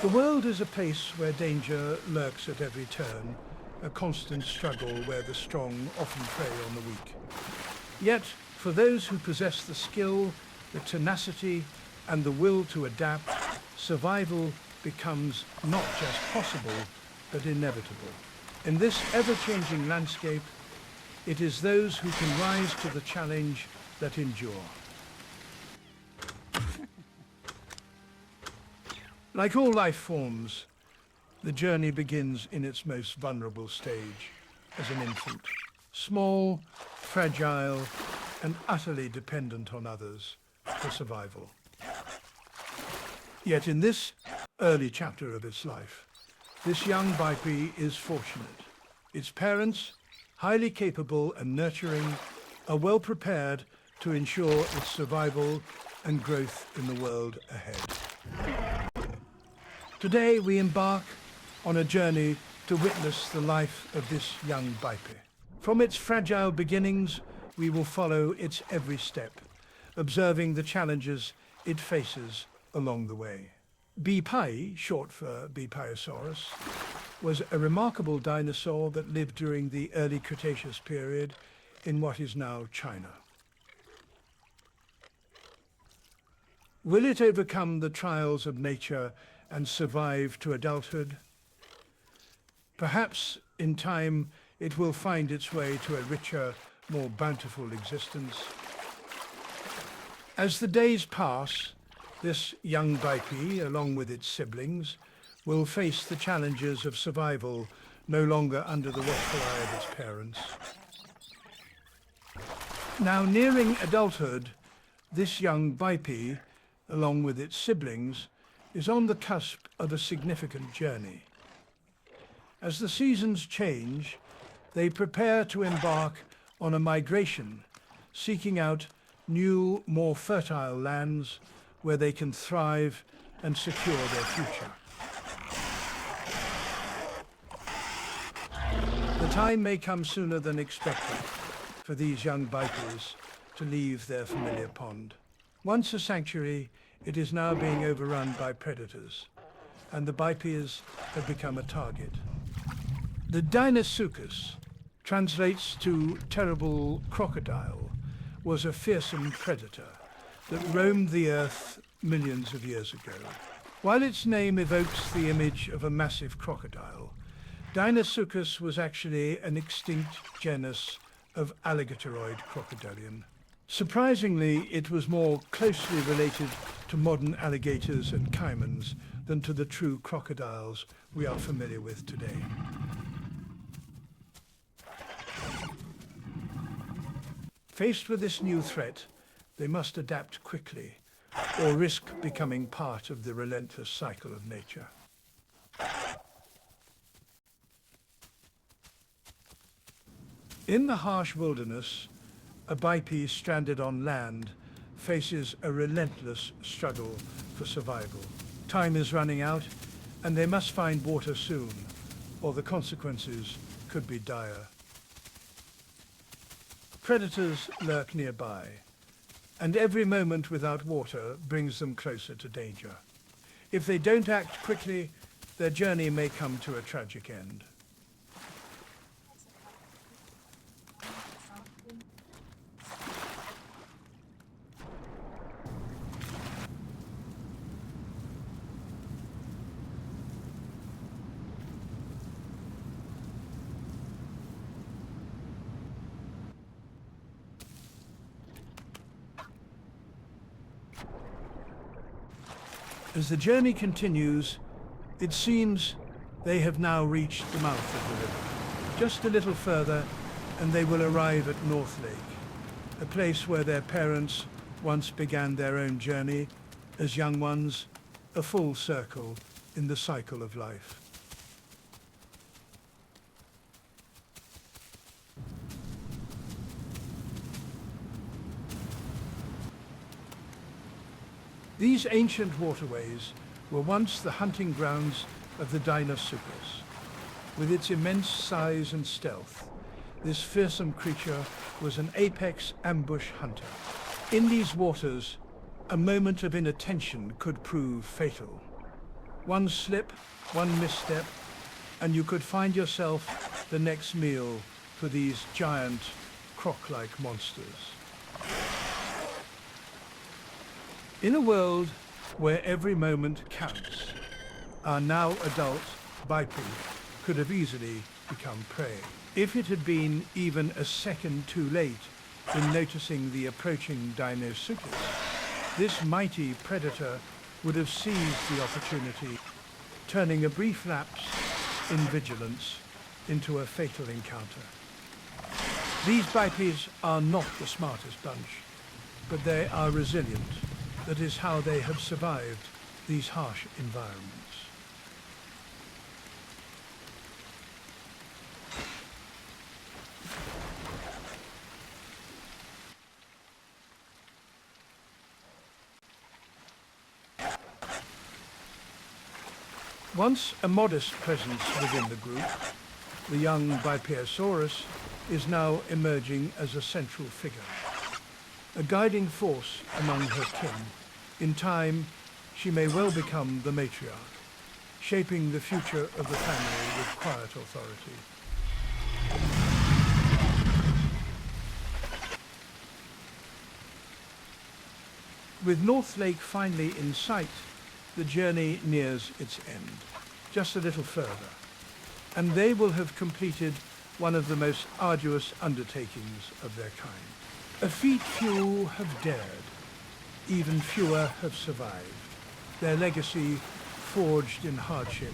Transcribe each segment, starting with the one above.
The world is a place where danger lurks at every turn, a constant struggle where the strong often prey on the weak. Yet, for those who possess the skill, the tenacity, and the will to adapt, survival becomes not just possible, but inevitable. In this ever-changing landscape, it is those who can rise to the challenge that endure. Like all life forms, the journey begins in its most vulnerable stage, as an infant. Small, fragile, and utterly dependent on others for survival. Yet in this early chapter of its life, this young Beipi is fortunate. Its parents, highly capable and nurturing, are well prepared to ensure its survival and growth in the world ahead. Today we embark on a journey to witness the life of this young Beipi. From its fragile beginnings, we will follow its every step, observing the challenges it faces along the way. Beipi, short for Beipiosaurus, was a remarkable dinosaur that lived during the early Cretaceous period in what is now China. Will it overcome the trials of nature and survive to adulthood? Perhaps in time it will find its way to a richer, more bountiful existence. As the days pass, this young Beipi, along with its siblings, will face the challenges of survival, no longer under the watchful eye of its parents. Now nearing adulthood, this young Beipi, along with its siblings, is on the cusp of a significant journey. As the seasons change, they prepare to embark on a migration, seeking out new, more fertile lands where they can thrive and secure their future. The time may come sooner than expected for these young Beipis to leave their familiar pond. Once a sanctuary, it is now being overrun by predators, and the Beipis have become a target. The Deinosuchus, translates to terrible crocodile, was a fearsome predator that roamed the earth millions of years ago. While its name evokes the image of a massive crocodile, Deinosuchus was actually an extinct genus of alligatorid crocodilian. Surprisingly, it was more closely related to modern alligators and caimans than to the true crocodiles we are familiar with today. Faced with this new threat, they must adapt quickly or risk becoming part of the relentless cycle of nature. In the harsh wilderness, a Beipi stranded on land faces a relentless struggle for survival. Time is running out, and they must find water soon, or the consequences could be dire. Predators lurk nearby, and every moment without water brings them closer to danger. If they don't act quickly, their journey may come to a tragic end. As the journey continues, it seems they have now reached the mouth of the river. Just a little further, and they will arrive at North Lake, a place where their parents once began their own journey as young ones, a full circle in the cycle of life. These ancient waterways were once the hunting grounds of the Deinosuchus. With its immense size and stealth, this fearsome creature was an apex ambush hunter. In these waters, a moment of inattention could prove fatal. One slip, one misstep, and you could find yourself the next meal for these giant croc-like monsters. In a world where every moment counts, our now adult Beipi could have easily become prey. If it had been even a second too late in noticing the approaching Dinosuchus, this mighty predator would have seized the opportunity, turning a brief lapse in vigilance into a fatal encounter. These Beipis are not the smartest bunch, but they are resilient. That is how they have survived these harsh environments. Once a modest presence within the group, the young Beipiasaurus is now emerging as a central figure, a guiding force among her kin. In time, she may well become the matriarch, shaping the future of the family with quiet authority. With North Lake finally in sight, the journey nears its end, just a little further, and they will have completed one of the most arduous undertakings of their kind. A feat few have dared, even fewer have survived. Their legacy, forged in hardship,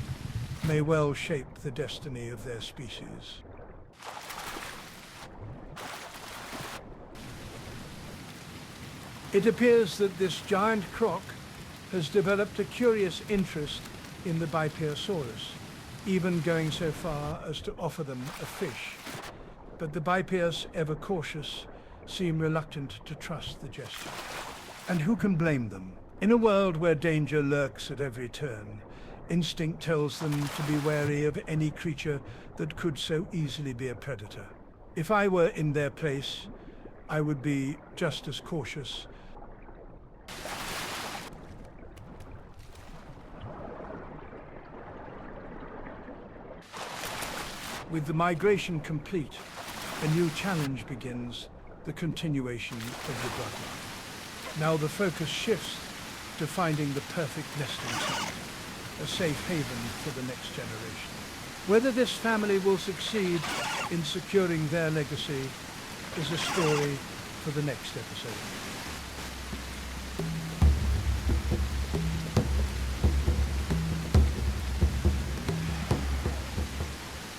may well shape the destiny of their species. It appears that this giant croc has developed a curious interest in the Beipiasaurus, even going so far as to offer them a fish. But the Beipias, ever cautious, seem reluctant to trust the gesture. And who can blame them? In a world where danger lurks at every turn, instinct tells them to be wary of any creature that could so easily be a predator. If I were in their place, I would be just as cautious. With the migration complete, a new challenge begins, the continuation of the bloodline. Now the focus shifts to finding the perfect nesting site, a safe haven for the next generation. Whether this family will succeed in securing their legacy is a story for the next episode.